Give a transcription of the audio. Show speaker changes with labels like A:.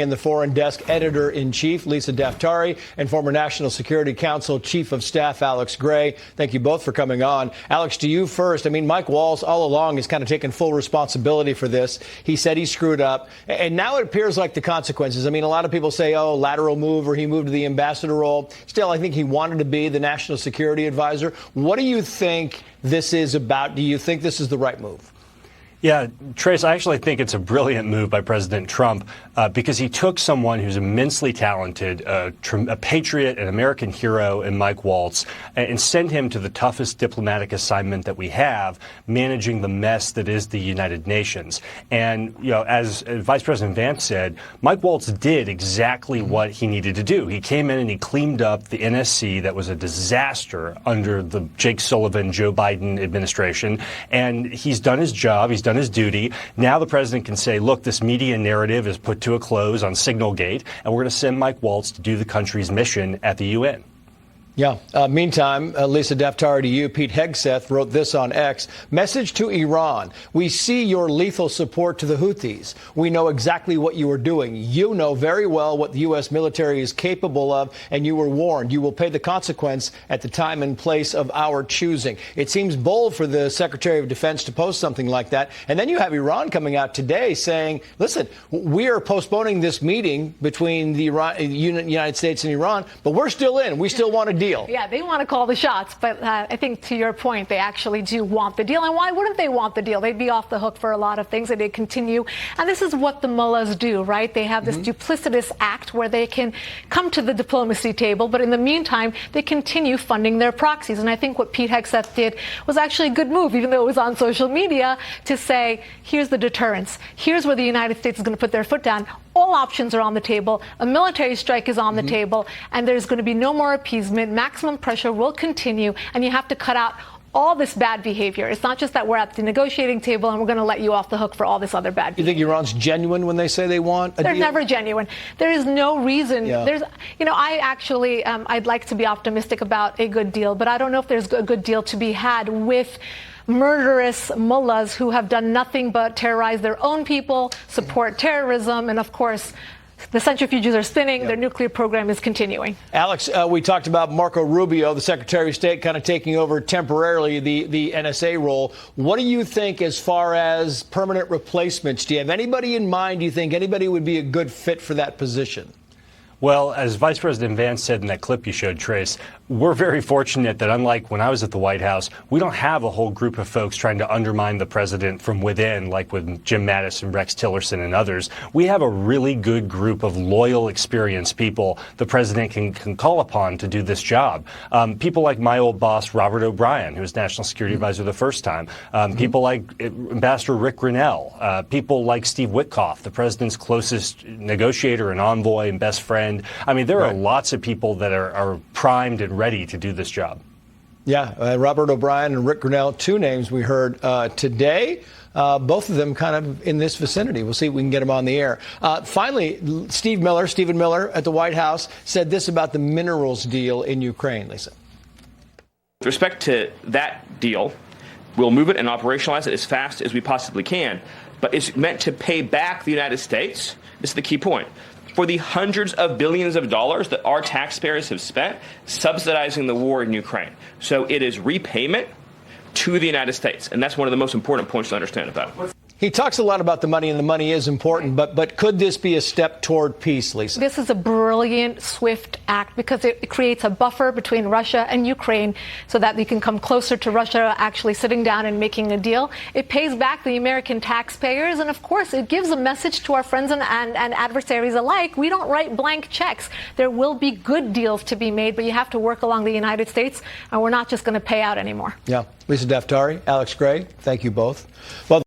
A: And the Foreign Desk Editor-in-Chief, Lisa Daftari, and former National Security Council Chief of Staff, Alex Gray. Thank you both for coming on. Alex, to you first. I mean, Mike Waltz all along has kind of taken full responsibility for this. He said he screwed up, and now it appears like the consequences. I mean, a lot of people say, oh, lateral move, or he moved to the ambassador role. Still, I think he wanted to be the national security advisor. What do you think this is about? Do you think this is the right move?
B: Yeah, Trace, I actually think it's a brilliant move by President Trump because he took someone who's immensely talented, a patriot, an American hero in Mike Waltz, and sent him to the toughest diplomatic assignment that we have, managing the mess that is the United Nations. And, you know, as Vice President Vance said, Mike Waltz did exactly what he needed to do. He came in and he cleaned up the NSC that was a disaster under the Jake Sullivan, Joe Biden administration. And he's done his job. He's done his duty. Now the president can say, look, this media narrative is put to a close on Signalgate, and we're going to send Mike Waltz to do the country's mission at the UN.
A: Yeah. Meantime, Lisa Daftari, to you, Pete Hegseth wrote this on X. Message to Iran. We see your lethal support to the Houthis. We know exactly what you are doing. You know very well what the U.S. military is capable of, and you were warned. You will pay the consequence at the time and place of our choosing. It seems bold for the Secretary of Defense to post something like that. And then you have Iran coming out today saying, listen, we are postponing this meeting between the United States and Iran, but we're still in. We still want to deal.
C: Yeah, they want to call the shots, but I think to your point, they actually do want the deal. And why wouldn't they want the deal? They'd be off the hook for a lot of things, and they continue. And this is what the mullahs do, right? They have this duplicitous act where they can come to the diplomacy table, but in the meantime, they continue funding their proxies. And I think what Pete Hegseth did was actually a good move, even though it was on social media, to say, here's the deterrence. Here's where the United States is going to put their foot down. All options are on the table. A military strike is on the table, and there's going to be no more appeasement. Maximum pressure will continue, and you have to cut out all this bad behavior. It's not just that we're at the negotiating table and we're going to let you off the hook for all this other bad behavior.
A: You think Iran's genuine when they say they want a deal?
C: They're never genuine. There is no reason.
A: Yeah.
C: I actually, I'd like to be optimistic about a good deal, but I don't know if there's a good deal to be had with murderous mullahs who have done nothing but terrorize their own people, support terrorism, and of course, the centrifuges are spinning. Their nuclear program is continuing.
A: Alex, we talked about Marco Rubio, the Secretary of State, kind of taking over temporarily the NSA role. What do you think as far as permanent replacements? Do you have anybody in mind? Do you think anybody would be a good fit for that position?
B: Well, as Vice President Vance said in that clip you showed, Trace, we're very fortunate that unlike when I was at the White House, we don't have a whole group of folks trying to undermine the president from within, like with Jim Mattis and Rex Tillerson and others. We have a really good group of loyal, experienced people the president can call upon to do this job. People like my old boss, Robert O'Brien, who was National Security Advisor the first time. People like Ambassador Rick Grinnell. People like Steve Witkoff, the president's closest negotiator and envoy and best friend. I mean, there are lots of people that are primed and ready to do this job.
A: Yeah, Robert O'Brien and Rick Grinnell, two names we heard today. Both of them kind of in this vicinity. We'll see if we can get them on the air. Finally, Stephen Miller at the White House said this about the minerals deal in Ukraine. Lisa.
D: With respect to that deal, we'll move it and operationalize it as fast as we possibly can. But it's meant to pay back the United States. This is the key point. For the hundreds of billions of dollars that our taxpayers have spent subsidizing the war in Ukraine. So it is repayment to the United States. And that's one of the most important points to understand about it.
A: He talks a lot about the money, and the money is important, but could this be a step toward peace, Lisa?
C: This is a brilliant, swift act because it creates a buffer between Russia and Ukraine so that we can come closer to Russia actually sitting down and making a deal. It pays back the American taxpayers, and of course, it gives a message to our friends and adversaries alike. We don't write blank checks. There will be good deals to be made, but you have to work along the United States, and we're not just going to pay out anymore.
A: Yeah. Lisa Daftari, Alex Gray, thank you both. Well,